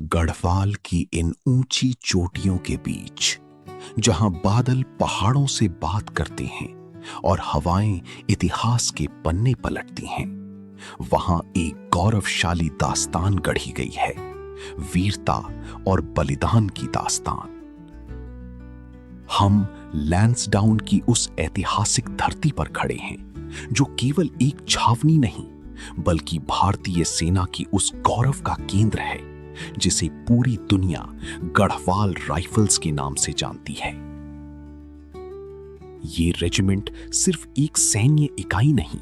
गढ़वाल की इन ऊंची चोटियों के बीच, जहां बादल पहाड़ों से बात करते हैं और हवाएं इतिहास के पन्ने पलटती हैं, वहां एक गौरवशाली दास्तान गढ़ी गई है, वीरता और बलिदान की दास्तान। हम लैंसडाउन की उस ऐतिहासिक धरती पर खड़े हैं, जो केवल एक छावनी नहीं, बल्कि भारतीय सेना की उस गौरव का केंद्र है, जिसे पूरी दुनिया गढ़वाल राइफल्स के नाम से जानती है। ये रेजिमेंट सिर्फ एक सैन्य इकाई नहीं,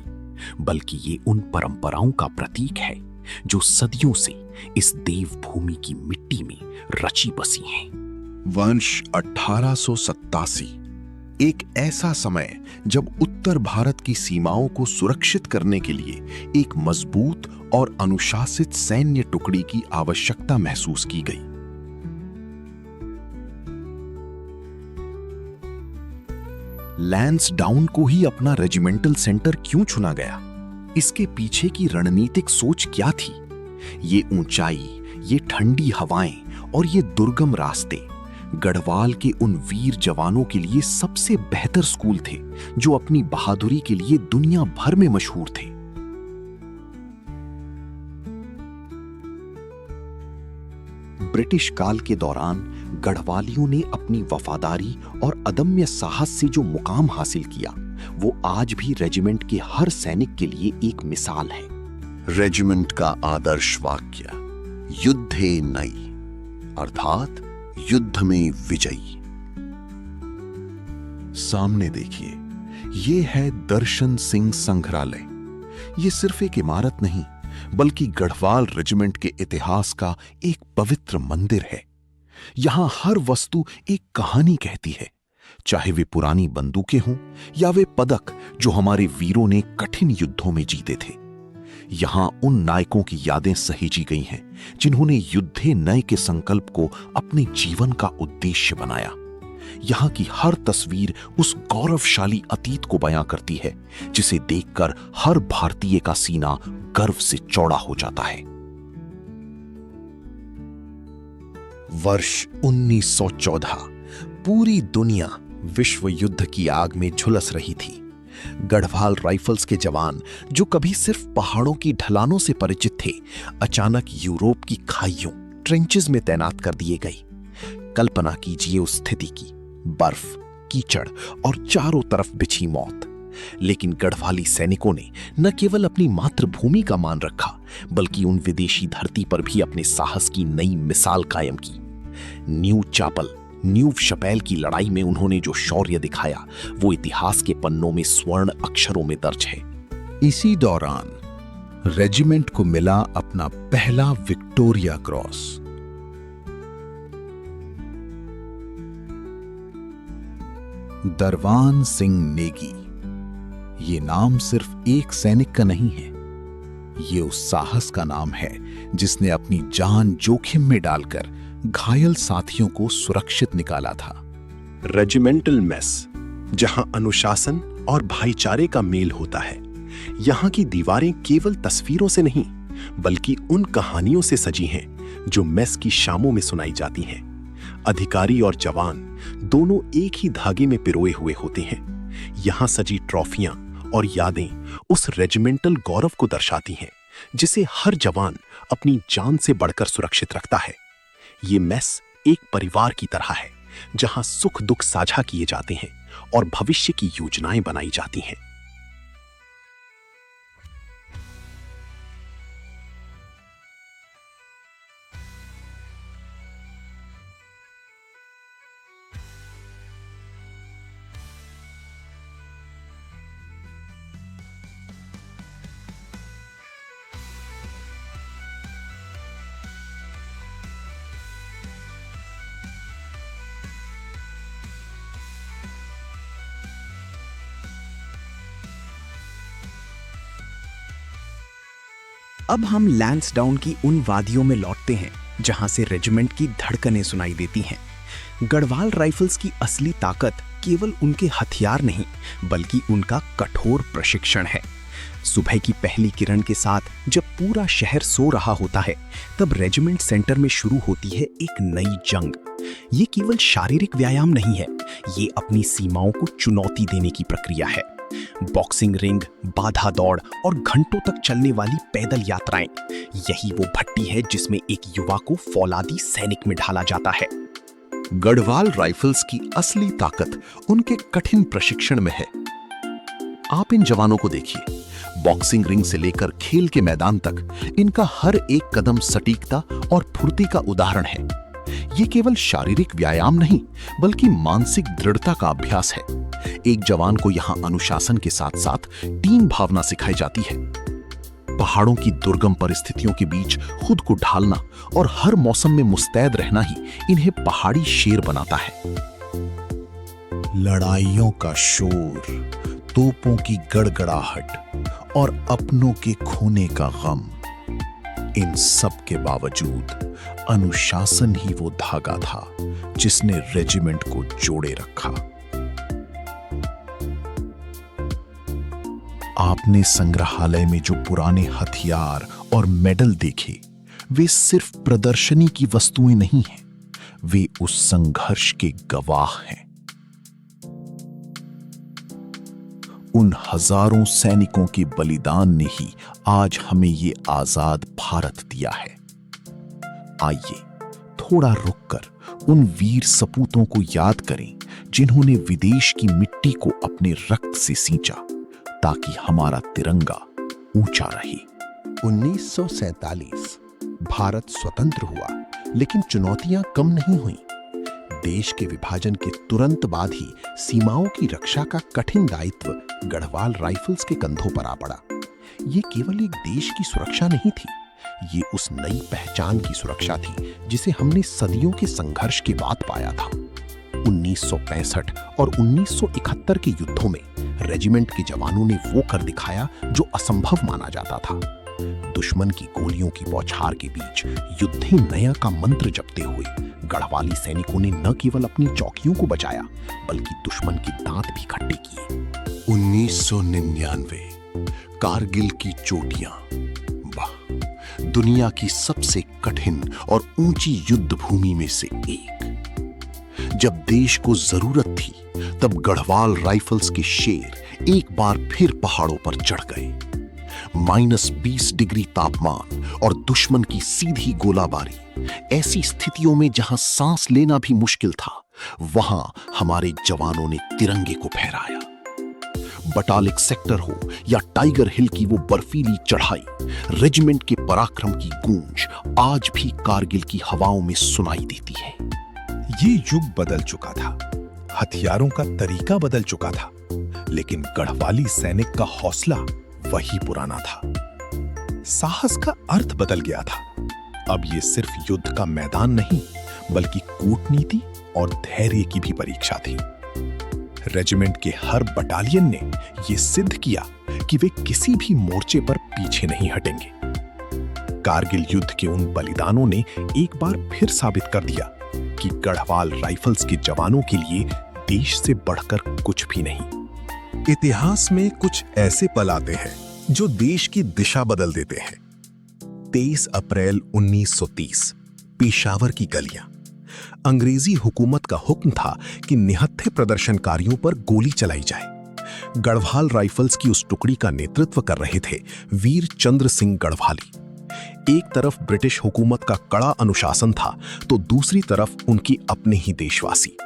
बल्कि ये उन परंपराओं का प्रतीक है जो सदियों से इस देवभूमि की मिट्टी में रची बसी हैं। वर्ष 1887, एक ऐसा समय जब उत्तर भारत की सीमाओं को सुरक्षित करने के लिए एक मजबूत और अनुशासित सैन्य टुकड़ी की आवश्यकता महसूस की गई। लैंसडाउन को ही अपना रेजिमेंटल सेंटर क्यों चुना गया? इसके पीछे की रणनीतिक सोच क्या थी? ये ऊंचाई, ये ठंडी हवाएं और ये दुर्गम रास्ते गढ़वाल के उन वीर जवानों के लिए सबसे बेहतर स्कूल थे, जो अपनी बहादुरी के लिए दुनिया भर में मशहूर थे। ब्रिटिश काल के दौरान गढ़वालियों ने अपनी वफादारी और अदम्य साहस से जो मुकाम हासिल किया, वो आज भी रेजिमेंट के हर सैनिक के लिए एक मिसाल है। रेजिमेंट का आदर्श वाक्य युद्धे नई, अर्थात युद्ध में विजयी। सामने देखिए, ये है दर्शन सिंह संग्रहालय। ये सिर्फ एक इमारत नहीं, बल्कि गढ़वाल रेजिमेंट के इतिहास का एक पवित्र मंदिर है। यहां हर वस्तु एक कहानी कहती है, चाहे वे पुरानी बंदूकें हों या वे पदक जो हमारे वीरों ने कठिन युद्धों में जीते थे। यहां उन नायकों की यादें सहेजी गई हैं, जिन्होंने युद्धे नए के संकल्प को अपने जीवन का उद्देश्य बनाया। यहां की हर तस्वीर उस गौरवशाली अतीत को बयां करती है, जिसे देखकर हर भारतीय का सीना गर्व से चौड़ा हो जाता है। वर्ष 1914, पूरी दुनिया विश्व युद्ध की आग में झुलस रही थी। गढ़वाल राइफल्स के जवान, जो कभी सिर्फ पहाड़ों की ढलानों से परिचित थे, अचानक यूरोप की खाइयों, ट्रेंचेस में तैनात कर दिए गए। कल्पना कीजिए उस स्थिति की, बर्फ, कीचड़ और चारों तरफ बिछी मौत। लेकिन गढ़वाली सैनिकों ने न केवल अपनी मातृभूमि का मान रखा, बल्कि उन विदेशी धरती पर भी अपने साहस की नई मिसाल कायम की। न्यू चापल, न्यू शपैल की लड़ाई में उन्होंने जो शौर्य दिखाया, वो इतिहास के पन्नों में स्वर्ण अक्षरों में दर्ज है। इसी दौरान रेजिमेंट को मिला अपना पहला विक्टोरिया क्रॉस। दरवान सिंह नेगी, ये नाम सिर्फ एक सैनिक का नहीं है, ये उस साहस का नाम है जिसने अपनी जान जोखिम में डालकर घायल साथियों को सुरक्षित निकाला था। रेजिमेंटल मेस, जहां अनुशासन और भाईचारे का मेल होता है। यहां की दीवारें केवल तस्वीरों से नहीं, बल्कि उन कहानियों से सजी हैं जो मेस की शामों में सुनाई जाती हैं। अधिकारी और जवान दोनों एक ही धागे में पिरोए हुए होते हैं। यहां सजी ट्रॉफियां और यादें उस रेजिमेंटल गौरव को दर्शाती हैं, जिसे हर जवान अपनी जान से बढ़कर सुरक्षित रखता है। ये मेस एक परिवार की तरह है, जहां सुख दुख साझा किए जाते हैं और भविष्य की योजनाएं बनाई जाती हैं। अब हम लैंसडाउन की उन वादियों में लौटते हैं, जहां से रेजिमेंट की धड़कनें सुनाई देती हैं। गढ़वाल राइफल्स की असली ताकत केवल उनके हथियार नहीं, बल्कि उनका कठोर प्रशिक्षण है। सुबह की पहली किरण के साथ जब पूरा शहर सो रहा होता है, तब रेजिमेंट सेंटर में शुरू होती है एक नई जंग। ये केवल शारीरिक व्यायाम नहीं है, ये अपनी सीमाओं को चुनौती देने की प्रक्रिया है। बॉक्सिंग रिंग, बाधा दौड़ और घंटों तक चलने वाली पैदल यात्राएं, यही वो भट्टी है जिसमें एक युवा को फौलादी सैनिक में ढाला जाता है। गढ़वाल राइफल्स की असली ताकत उनके कठिन प्रशिक्षण में है। आप इन जवानों को देखिए, बॉक्सिंग रिंग से लेकर खेल के मैदान तक इनका हर एक कदम सटीकता और फुर्ती का उदाहरण है। ये केवल शारीरिक व्यायाम नहीं, बल्कि मानसिक दृढ़ता का अभ्यास है। एक जवान को यहां अनुशासन के साथ साथ टीम भावना सिखाई जाती है। पहाड़ों की दुर्गम परिस्थितियों के बीच खुद को ढालना और हर मौसम में मुस्तैद रहना ही इन्हें पहाड़ी शेर बनाता है। लड़ाइयों का शोर, तोपों की गड़गड़ाहट और अपनों के खोने का गम, इन सब के बावजूद अनुशासन ही वो धागा था जिसने रेजिमेंट को जोड़े रखा। आपने संग्रहालय में जो पुराने हथियार और मेडल देखे, वे सिर्फ प्रदर्शनी की वस्तुएं नहीं हैं, वे उस संघर्ष के गवाह हैं। उन हजारों सैनिकों के बलिदान ने ही आज हमें ये आजाद भारत दिया है। आइए थोड़ा रुककर उन वीर सपूतों को याद करें जिन्होंने विदेश की मिट्टी को अपने रक्त से सींचा ताकि हमारा तिरंगा ऊंचा रहे। 1947 भारत स्वतंत्र हुआ, लेकिन चुनौतियां कम नहीं हुईं। देश के विभाजन के तुरंत बाद ही सीमाओं की रक्षा का कठिन दायित्व गढ़वाल राइफल्स के कंधों पर आ पड़ा। ये केवल एक देश की सुरक्षा नहीं थी, ये उस नई पहचान की सुरक्षा थी जिसे हमने सदियों के संघर्ष के बाद पाया था। 1965 और 1971 के युद्धों में रेजिमेंट के जवानों ने वो कर दिखाया जो असंभव माना जाता था। दुश्मन की गोलियों की बौछार के बीच युद्धे नया का मंत्र जपते हुए गढ़वाली सैनिकों ने न केवल अपनी चौकियों को बचाया, बल्कि दुश्मन के दांत भी खट्टे किए। 1999 कारगिल की चोटियां, वाह, दुनिया की सबसे कठिन और ऊंची युद्ध भूमि में से एक। जब देश को जरूरत थी, तब गढ़वाल राइफल्स के शेर एक बार फिर पहाड़ों पर चढ़ गए। -20 डिग्री तापमान और दुश्मन की सीधी गोलाबारी, ऐसी स्थितियों में जहां सांस लेना भी मुश्किल था, वहां हमारे जवानों ने तिरंगे को फहराया। बटालिक सेक्टर हो या टाइगर हिल की वो बर्फीली चढ़ाई, रेजिमेंट के पराक्रम की गूंज आज भी कारगिल की हवाओं में सुनाई देती है। ये युग बदल चुका था, हथियारों का तरीका बदल चुका था, लेकिन गढ़वाली सैनिक का हौसला वही पुराना था। साहस का अर्थ बदल गया था। अब ये सिर्फ युद्ध का मैदान नहीं, बल्कि कूटनीति और धैर्य की भी परीक्षा थी। रेजिमेंट के हर बटालियन ने यह सिद्ध किया कि वे किसी भी मोर्चे पर पीछे नहीं हटेंगे। कारगिल युद्ध के उन बलिदानों ने एक बार फिर साबित कर दिया कि गढ़वाल राइफल्स के जवानों के लिए देश से बढ़कर कुछ भी नहीं। इतिहास में कुछ ऐसे पल आते हैं जो देश की दिशा बदल देते हैं। 23 अप्रैल 1930, पेशावर की गलियां। अंग्रेजी हुकूमत का हुक्म था कि निहत्थे प्रदर्शनकारियों पर गोली चलाई जाए। गढ़वाल राइफल्स की उस टुकड़ी का नेतृत्व कर रहे थे वीर चंद्र सिंह गढ़वाली। एक तरफ ब्रिटिश हुकूमत का कड़ा अनुशासन था, तो दूसरी तरफ उनकी अपने ही देशवासी।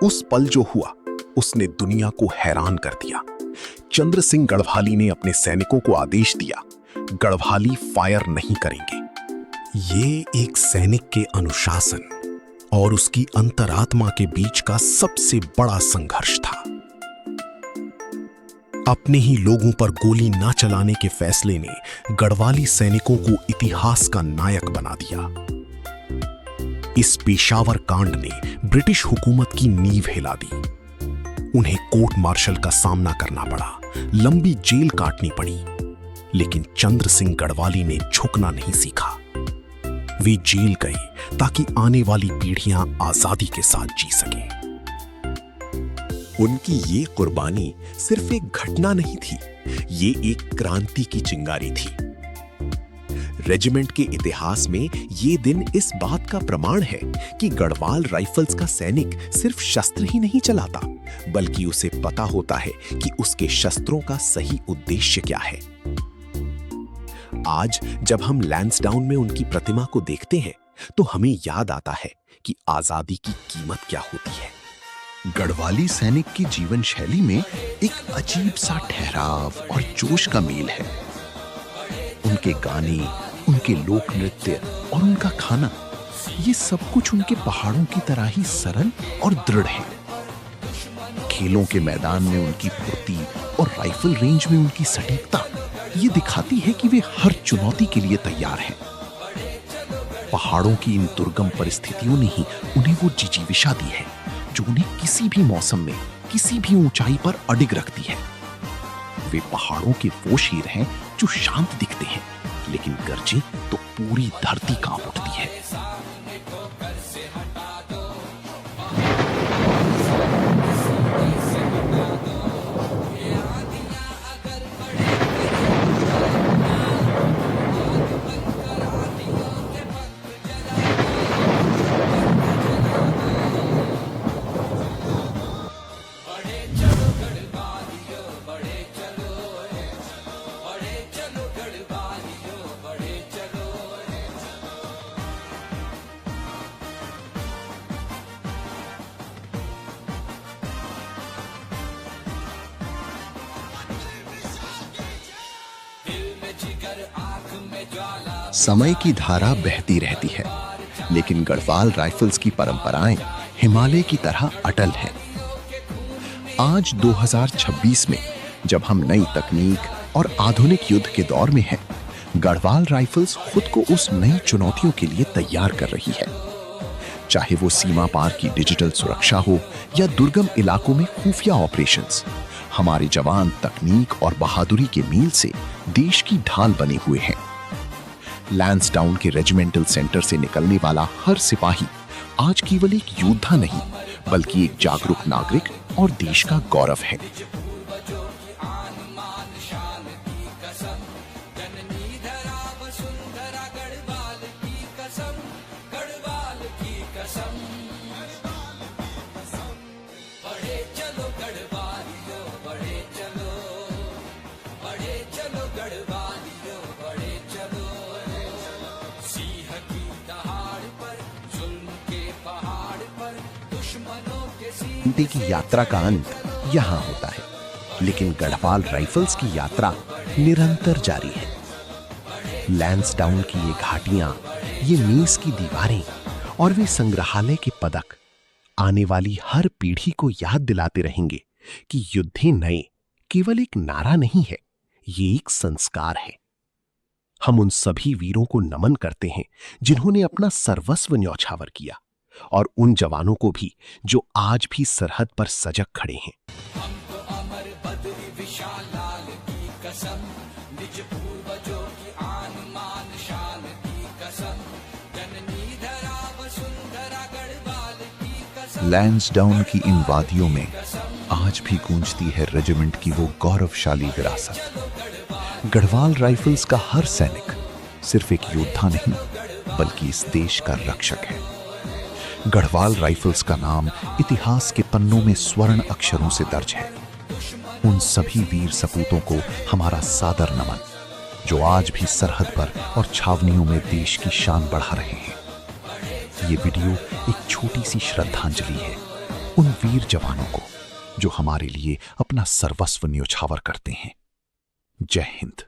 उस पल जो हुआ, उसने दुनिया को हैरान कर दिया। चंद्र सिंह गढ़वाली ने अपने सैनिकों को आदेश दिया, गढ़वाली फायर नहीं करेंगे। ये एक सैनिक के अनुशासन और उसकी अंतरात्मा के बीच का सबसे बड़ा संघर्ष था। अपने ही लोगों पर गोली ना चलाने के फैसले ने गढ़वाली सैनिकों को इतिहास का नायक बना दिया। इस पेशावर कांड ने ब्रिटिश हुकूमत की नींव हिला दी। उन्हें कोर्ट मार्शल का सामना करना पड़ा, लंबी जेल काटनी पड़ी, लेकिन चंद्र सिंह गढ़वाली ने झुकना नहीं सीखा। वे जेल गए ताकि आने वाली पीढ़ियां आजादी के साथ जी सकें। उनकी ये कुर्बानी सिर्फ एक घटना नहीं थी, ये एक क्रांति की चिंगारी थी। रेजिमेंट के इतिहास में ये दिन इस बात का प्रमाण है कि गढ़वाल राइफल्स का सैनिक सिर्फ शस्त्र ही नहीं चलाता, बल्कि उसे पता होता है कि उसके शस्त्रों का सही उद्देश्य क्या है। आज जब हम लैंसडाउन में उनकी प्रतिमा को देखते हैं तो हमें याद आता है कि आजादी की कीमत क्या होती है। गढ़वाली सैनिक की जीवन शैली में एक अजीब सा ठहराव और जोश का मेल है। उनके गाने, उनके लोक नृत्य और उनका खाना, ये सब कुछ उनके पहाड़ों की तरह ही सरल और दृढ़ है। खेलों के मैदान में उनकी फुर्ती और राइफल रेंज में उनकी सटीकता ये दिखाती है कि वे हर चुनौती के लिए तैयार हैं। पहाड़ों की इन दुर्गम परिस्थितियों ने ही उन्हें वो जिजीविषा दी है जो उन्हें किसी भी मौसम में किसी भी ऊंचाई पर अडिग रखती है। वे पहाड़ों के वो शेर हैं जो शांत दिखते हैं, लेकिन गरजे तो पूरी धरती कांप उठती है। समय की धारा बहती रहती है, लेकिन गढ़वाल राइफल्स की परंपराएं हिमालय की तरह अटल हैं। आज 2026 में जब हम नई तकनीक और आधुनिक युद्ध के दौर में हैं, गढ़वाल राइफल्स खुद को उस नई चुनौतियों के लिए तैयार कर रही है। चाहे वो सीमा पार की डिजिटल सुरक्षा हो या दुर्गम इलाकों में खुफिया ऑपरेशंस, हमारे जवान तकनीक और बहादुरी के मील से देश की ढाल बने हुए हैं। लैंसडाउन के रेजिमेंटल सेंटर से निकलने वाला हर सिपाही आज केवल एक योद्धा नहीं, बल्कि एक जागरूक नागरिक और देश का गौरव है। की यात्रा का अंत यहां होता है, लेकिन गढ़वाल राइफल्स की यात्रा निरंतर जारी है। लैंसडाउन की ये घाटियां, ये मेज की दीवारें और वे संग्रहालय के पदक आने वाली हर पीढ़ी को याद दिलाते रहेंगे कि युद्धे नए केवल एक नारा नहीं है, ये एक संस्कार है। हम उन सभी वीरों को नमन करते हैं जिन्होंने अपना सर्वस्व न्यौछावर किया, और उन जवानों को भी जो आज भी सरहद पर सजग खड़े हैं। हमको अमर बद्री विशाल लाल की कसम, निज पूर्वजों की आन मान शान की कसम, जननी धरा वसुंधरा गढ़वाल की कसम। लैंसडाउन की इन वादियों में आज भी गूंजती है रेजिमेंट की वो गौरवशाली विरासत। गढ़वाल राइफल्स का हर सैनिक सिर्फ एक योद्धा नहीं, बल्कि इस देश का रक्षक है। गढ़वाल राइफल्स का नाम इतिहास के पन्नों में स्वर्ण अक्षरों से दर्ज है। उन सभी वीर सपूतों को हमारा सादर नमन, जो आज भी सरहद पर और छावनियों में देश की शान बढ़ा रहे हैं। ये वीडियो एक छोटी सी श्रद्धांजलि है उन वीर जवानों को जो हमारे लिए अपना सर्वस्व न्यौछावर करते हैं। जय हिंद।